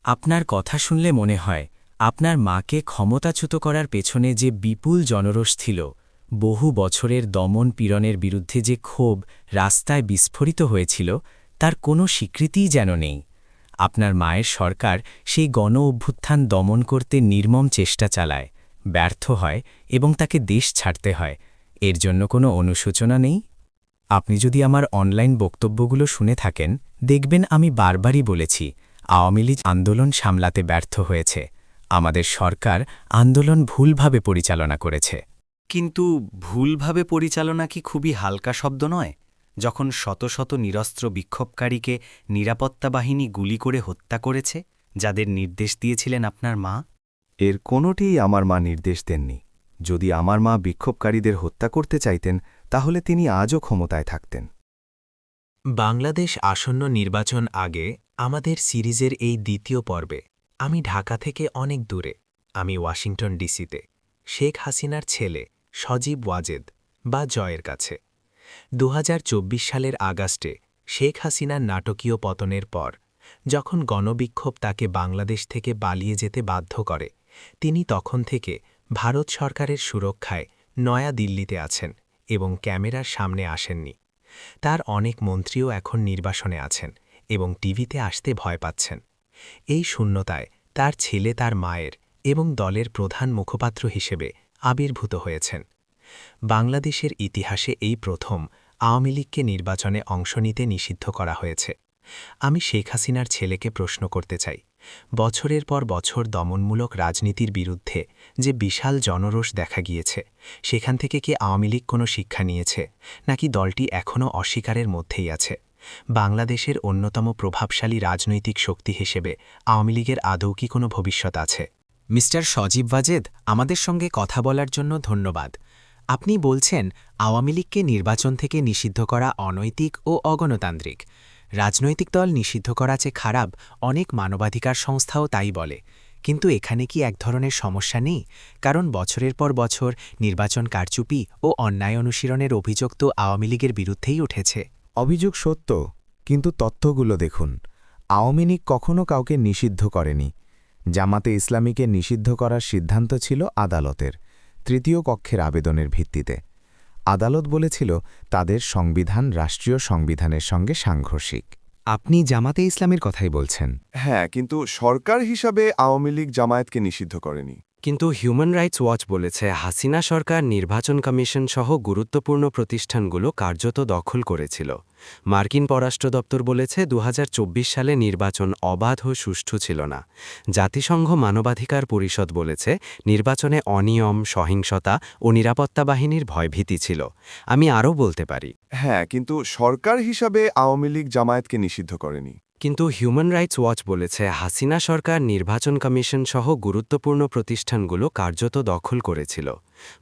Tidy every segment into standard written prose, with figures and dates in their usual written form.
আপনার কথা শুনলে মনে হয় আপনার মাকে ক্ষমতাচ্যুত করার পেছনে যে বিপুল জনরোষ ছিল, বহু বছরের দমন পীড়নের বিরুদ্ধে যে ক্ষোভ রাস্তায় বিস্ফোরিত হয়েছিল, তার কোনো স্বীকৃতিই যেন নেই। আপনার মায়ের সরকার সেই গণ অভ্যুত্থান দমন করতে নির্মম চেষ্টা চালায়, ব্যর্থ হয় এবং তাকে দেশ ছাড়তে হয়। এর জন্য কোনো অনুশোচনা নেই? আপনি যদি আমার অনলাইন বক্তব্যগুলো শুনে থাকেন, দেখবেন আমি বারবারই বলেছি আওয়ামী লীগ আন্দোলন সামলাতে ব্যর্থ হয়েছে। আমাদের সরকার আন্দোলন ভুলভাবে পরিচালনা করেছে। কিন্তু ভুলভাবে পরিচালনা কি খুবই হালকা শব্দ নয়, যখন শত শত নিরস্ত্র বিক্ষোভকারীকে নিরাপত্তা বাহিনী গুলি করে হত্যা করেছে, যাদের নির্দেশ দিয়েছিলেন আপনার মা? এর কোনোটিই আমার মা নির্দেশ দেননি। যদি আমার মা বিক্ষোভকারীদের হত্যা করতে চাইতেন, তাহলে তিনি আজও ক্ষমতায় থাকতেন। বাংলাদেশ আসন্ন নির্বাচন আগে আমাদের সিরিজের এই দ্বিতীয় পর্বে আমি ঢাকা থেকে অনেক দূরে, আমি ওয়াশিংটন ডিসিতে শেখ হাসিনার ছেলে সজীব ওয়াজেদ বা জয়ের কাছে। ২০২৪ সালের আগস্টে শেখ হাসিনার নাটকীয় পতনের পর যখন গণবিক্ষোভ তাকে বাংলাদেশ থেকে পালিয়ে যেতে বাধ্য করে, তিনি তখন থেকে ভারত সরকারের সুরক্ষায় নয়া দিল্লিতে আছেন এবং ক্যামেরার সামনে আসেননি। তার অনেক মন্ত্রীও এখন নির্বাসনে আছেন এবং টিভিতে আসতে ভয় পাচ্ছেন। এই শূন্যতায় তার ছেলে তার মায়ের এবং দলের প্রধান মুখপাত্র হিসেবে আবির্ভূত হয়েছেন। বাংলাদেশের ইতিহাসে এই প্রথম আওয়ামী লীগকে নির্বাচনে অংশ নিতে নিষিদ্ধ করা হয়েছে। আমি শেখ হাসিনার ছেলেকে প্রশ্ন করতে চাই, বছরের পর বছর দমনমূলক রাজনীতির বিরুদ্ধে যে বিশাল জনরোষ দেখা গিয়েছে, সেখান থেকে কি আওয়ামী লীগ কোনো শিক্ষা নিয়েছে, নাকি দলটি এখনও অস্বীকারের মধ্যেই আছে? বাংলাদেশের অন্যতম প্রভাবশালী রাজনৈতিক শক্তি হিসেবে আওয়ামী লীগের আদৌ কি কোনো ভবিষ্যৎ আছে? মিস্টার সজীব ওয়াজেদ, আমাদের সঙ্গে কথা বলার জন্য ধন্যবাদ। আপনি বলছেন আওয়ামী লীগকে নির্বাচন থেকে নিষিদ্ধ করা অনৈতিক ও অগণতান্ত্রিক। রাজনৈতিক দল নিষিদ্ধ করা যে খারাপ, অনেক মানবাধিকার সংস্থাও তাই বলে। কিন্তু এখানে কি এক ধরনের সমস্যা নেই? কারণ বছরের পর বছর নির্বাচন কারচুপি ও অন্যায় অনুশীলনের অভিযোগ তো আওয়ামী লীগের বিরুদ্ধেই উঠেছে। অভিযোগ সত্য, কিন্তু তথ্যগুলো দেখুন। আওয়ামী লীগ কখনও কাউকে নিষিদ্ধ করেনি। জামাতে ইসলামীকে নিষিদ্ধ করার সিদ্ধান্ত ছিল আদালতের, তৃতীয় কক্ষের আবেদনের ভিত্তিতে। আদালত বলেছিল তাদের সংবিধান রাষ্ট্রীয় সংবিধানের সঙ্গে সাংঘর্ষিক। আপনি জামাতে ইসলামীর কথাই বলছেন? হ্যাঁ, কিন্তু সরকার হিসাবে আওয়ামী লীগ জামায়াতকে নিষিদ্ধ করেনি। কিন্তু হিউম্যান রাইটস ওয়াচ বলেছে হাসিনা সরকার নির্বাচন কমিশন সহ গুরুত্বপূর্ণ প্রতিষ্ঠানগুলো কার্যত দখল করেছিল। মার্কিন পররাষ্ট্র দপ্তর বলেছে ২০২৪ সালে নির্বাচন অবাধ ও সুষ্ঠু ছিল না। জাতিসংঘ মানবাধিকার পরিষদ বলেছে নির্বাচনে অনিয়ম, সহিংসতা ও নিরাপত্তা বাহিনীর ভয়ভীতি ছিল। আমি আরও বলতে পারি। হ্যাঁ, কিন্তু সরকার হিসাবে আওয়ামী লীগ জামায়াতকে নিষিদ্ধ করেনি। কিন্তু হিউম্যান রাইটস ওয়াচ বলেছে হাসিনা সরকার নির্বাচন কমিশন সহ গুরুত্বপূর্ণ প্রতিষ্ঠানগুলো কার্যত দখল করেছিল।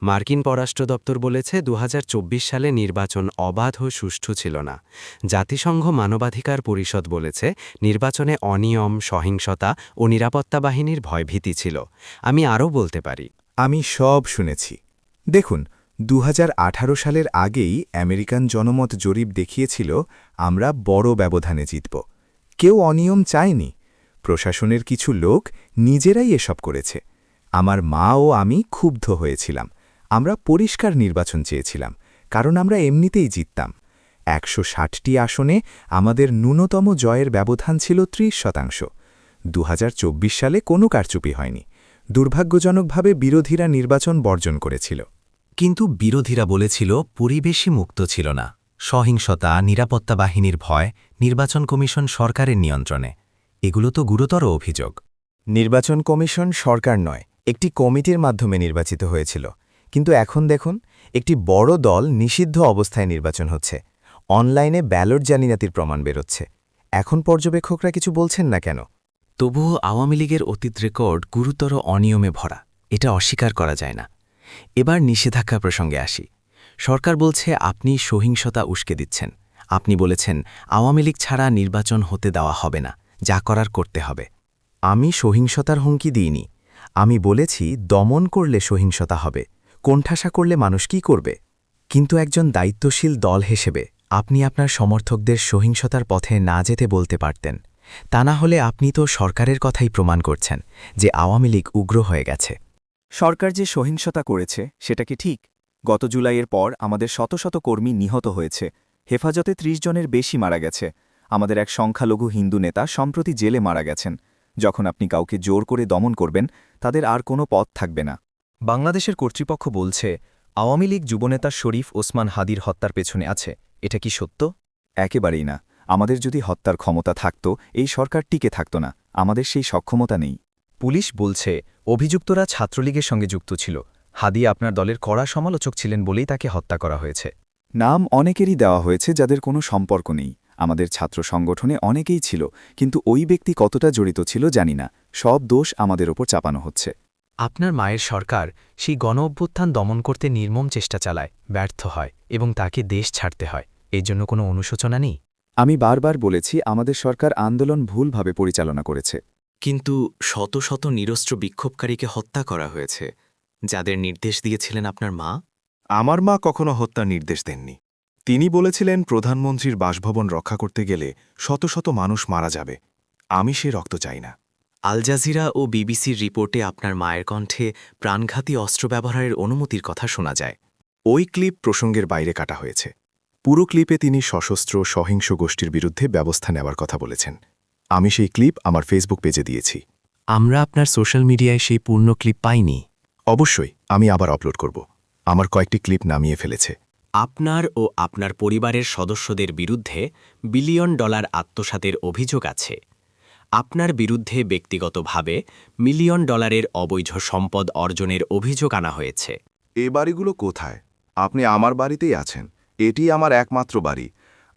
মার্কিন পররাষ্ট্র দপ্তর বলেছে ২০২৪ সালে নির্বাচন অবাধ ও সুষ্ঠু ছিল না। জাতিসংঘ মানবাধিকার পরিষদ বলেছে নির্বাচনে অনিয়ম, সহিংসতা ও নিরাপত্তা বাহিনীর ভয়ভীতি ছিল। আমি আরও বলতে পারি। আমি সব শুনেছি। দেখুন, ২০১৮ সালের আগেই আমেরিকান জনমত জরিপ দেখিয়েছিল আমরা বড় ব্যবধানে জিতব। কেউ অনিয়ম চায়নি। প্রশাসনের কিছু লোক নিজেরাই এসব করেছে। আমার মা ও আমি ক্ষুব্ধ হয়েছিলাম। আমরা পরিষ্কার নির্বাচন চেয়েছিলাম, কারণ আমরা এমনিতেই জিততাম। ১৬০টি আসনে আমাদের ন্যূনতম জয়ের ব্যবধান ছিল ৩০%। ২০২৪ সালে কোনো কারচুপি হয়নি। দুর্ভাগ্যজনকভাবে বিরোধীরা নির্বাচন বর্জন করেছিল। কিন্তু বিরোধীরা বলেছিল পরিবেশই মুক্ত ছিল না। সহিংসতা, নিরাপত্তা বাহিনীর ভয়, নির্বাচন কমিশন সরকারের নিয়ন্ত্রণে। এগুলো তো গুরুতর অভিযোগ। নির্বাচন কমিশন সরকার নয়, একটি কমিটির মাধ্যমে নির্বাচিত হয়েছিল। কিন্তু এখন দেখুন, একটি বড় দল নিষিদ্ধ অবস্থায় নির্বাচন হচ্ছে। অনলাইনে ব্যালট জালিয়াতির প্রমাণ বেরোচ্ছে। এখন পর্যবেক্ষকরা কিছু বলছেন না কেন? তবুও আওয়ামী লীগের অতীত রেকর্ড গুরুতর অনিয়মে ভরা, এটা অস্বীকার করা যায় না। এবার নিষেধাজ্ঞা প্রসঙ্গে আসি। সরকার বলছে আপনি সহিংসতা উস্কে দিচ্ছেন। আপনি বলেছেন আওয়ামী লীগ ছাড়া নির্বাচন হতে দেওয়া হবে না, যা করার করতে হবে। আমি সহিংসতার হুমকি দিইনি। আমি বলেছি দমন করলে সহিংসতা হবে, কোণঠাসা করলে মানুষ কি করবে? কিন্তু একজন দায়িত্বশীল দল হিসেবে আপনি আপনার সমর্থকদের সহিংসতার পথে না যেতে বলতে পারতেন। তা না হলে আপনি তো সরকারের কথাই প্রমাণ করছেন যে আওয়ামী লীগ উগ্র হয়ে গেছে। সরকার যে সহিংসতা করেছে সেটা কি ঠিক? গত জুলাইয়ের পর আমাদের শত শত কর্মী নিহত হয়েছে, হেফাজতে ৩০ জনের বেশি মারা গেছে। আমাদের এক সংখ্যালঘু হিন্দু নেতা সম্প্রতি জেলে মারা গেছেন। যখন আপনি কাউকে জোর করে দমন করবেন, তাদের আর কোনো পথ থাকবে না। বাংলাদেশের কর্তৃপক্ষ বলছে আওয়ামী লীগ যুবনেতা শরীফ ওসমান হাদির হত্যার পেছনে আছে। এটা কি সত্য? একেবারেই না। আমাদের যদি হত্যার ক্ষমতা থাকত, এই সরকার টিকে থাকত না। আমাদের সেই সক্ষমতা নেই। পুলিশ বলছে অভিযুক্তরা ছাত্রলীগের সঙ্গে যুক্ত ছিল। হাদি আপনার দলের কড়া সমালোচক ছিলেন বলেই তাকে হত্যা করা হয়েছে। নাম অনেকেরই দেওয়া হয়েছে যাদের কোনো সম্পর্ক নেই। আমাদের ছাত্র সংগঠনে অনেকেই ছিল, কিন্তু ওই ব্যক্তি কতটা জড়িত ছিল জানি না। সব দোষ আমাদের ওপর চাপানো হচ্ছে। আপনার মায়ের সরকার সেই গণ অভ্যুত্থান দমন করতে নির্মম চেষ্টা চালায়, ব্যর্থ হয় এবং তাকে দেশ ছাড়তে হয়। এর জন্য কোনো অনুশোচনা নেই? আমি বারবার বলেছি আমাদের সরকার আন্দোলন ভুলভাবে পরিচালনা করেছে। কিন্তু শত শত নিরস্ত্র বিক্ষোভকারীকে হত্যা করা হয়েছে, যাদের নির্দেশ দিয়েছিলেন আপনার মা। আমার মা কখনো হত্যার নির্দেশ দেননি। তিনি বলেছিলেন প্রধানমন্ত্রীর বাসভবন রক্ষা করতে গেলে শত শত মানুষ মারা যাবে। আমি সে রক্ত চাই না। আল জাজিরা ও বিবিসির রিপোর্টে আপনার মায়ের কণ্ঠে প্রাণঘাতী অস্ত্র ব্যবহারের অনুমতির কথা শোনা যায়। ওই ক্লিপ প্রসঙ্গের বাইরে কাটা হয়েছে। পুরো ক্লিপে তিনি সশস্ত্র সহিংস গোষ্ঠীর বিরুদ্ধে ব্যবস্থা নেওয়ার কথা বলেছেন। আমি সেই ক্লিপ আমার ফেসবুক পেজে দিয়েছি। আমরা আপনার সোশ্যাল মিডিয়ায় সেই পূর্ণ ক্লিপ পাইনি। অবশ্যই আমি আবার আপলোড করব। আমার কয়েকটি ক্লিপ নামিয়ে ফেলেছে। আপনার ও আপনার পরিবারের সদস্যদের বিরুদ্ধে বিলিয়ন ডলার আত্মসাতের অভিযোগ আছে। আপনার বিরুদ্ধে ব্যক্তিগতভাবে মিলিয়ন ডলারের অবৈধ সম্পদ অর্জনের অভিযোগ আনা হয়েছে। এ বাড়িগুলো কোথায়? আপনি আমার বাড়িতেই আছেন। এটি আমার একমাত্র বাড়ি।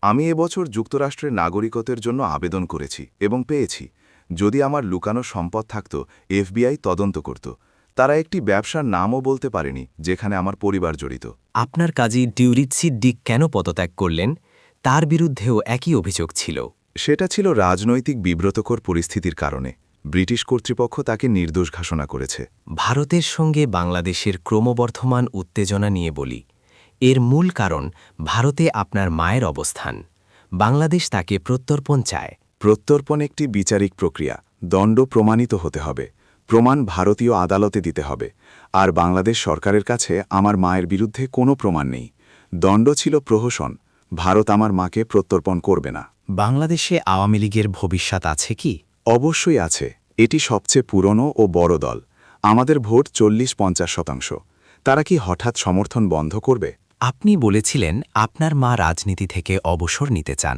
আমি এবছর যুক্তরাষ্ট্রের নাগরিকত্বের জন্য আবেদন করেছি এবং পেয়েছি। যদি আমার লুকানো সম্পদ থাকত, এফবিআই তদন্ত করত। তারা একটি ব্যবসার নামও বলতে পারেনি যেখানে আমার পরিবার জড়িত। আপনার কাজী ডিউরিৎসি ডিক কেন পদত্যাগ করলেন, তার বিরুদ্ধেও একই অভিযোগ ছিল। সেটা ছিল রাজনৈতিক বিব্রতকর পরিস্থিতির কারণে। ব্রিটিশ কর্তৃপক্ষ তাকে নির্দোষ ঘোষণা করেছে। ভারতের সঙ্গে বাংলাদেশের ক্রমবর্ধমান উত্তেজনা নিয়ে বলি। এর মূল কারণ ভারতে আপনার মায়ের অবস্থান। বাংলাদেশ তাকে প্রত্যর্পণ চায়। প্রত্যর্পণ একটি বিচারিক প্রক্রিয়া। দণ্ড প্রমাণিত হতে হবে। প্রমাণ ভারতীয় আদালতে দিতে হবে। আর বাংলাদেশ সরকারের কাছে আমার মায়ের বিরুদ্ধে কোনো প্রমাণ নেই। দণ্ড ছিল প্রহসন। ভারত আমার মাকে প্রত্যর্পণ করবে না। বাংলাদেশে আওয়ামী লীগের ভবিষ্যৎ আছে কি? অবশ্যই আছে। এটি সবচেয়ে পুরনো ও বড় দল। আমাদের ভোট 40-50%। তারা কি হঠাৎ সমর্থন বন্ধ করবে? আপনি বলেছিলেন আপনার মা রাজনীতি থেকে অবসর নিতে চান।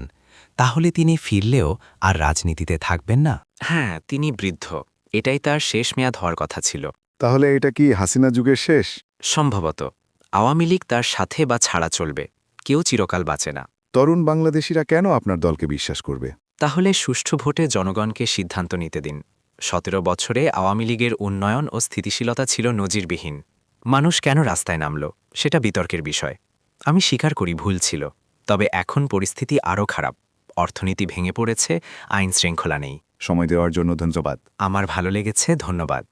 তাহলে তিনি ফিরলেও আর রাজনীতিতে থাকবেন না? হ্যাঁ, তিনি বৃদ্ধ। এটাই তার শেষ মেয়াদ হওয়ার কথা ছিল। তাহলে এটা কি হাসিনা যুগের শেষ? সম্ভবত। আওয়ামী লীগ তার সাথে বা ছাড়া চলবে। কেউ চিরকাল বাঁচে না। তরুণ বাংলাদেশিরা কেন আপনার দলকে বিশ্বাস করবে? তাহলে সুষ্ঠু ভোটে জনগণকে সিদ্ধান্ত নিতে দিন। 17 বছরে আওয়ামী লীগের উন্নয়ন ও স্থিতিশীলতা ছিল নজিরবিহীন। মানুষ কেন রাস্তায় নামল, সেটা বিতর্কের বিষয়। আমি স্বীকার করি ভুল ছিল। তবে এখন পরিস্থিতি আরও খারাপ। অর্থনীতি ভেঙে পড়েছে, আইন শৃঙ্খলা নেই। সময় দেওয়ার জন্য ধন্যবাদ। আমার ভালো লেগেছে, ধন্যবাদ।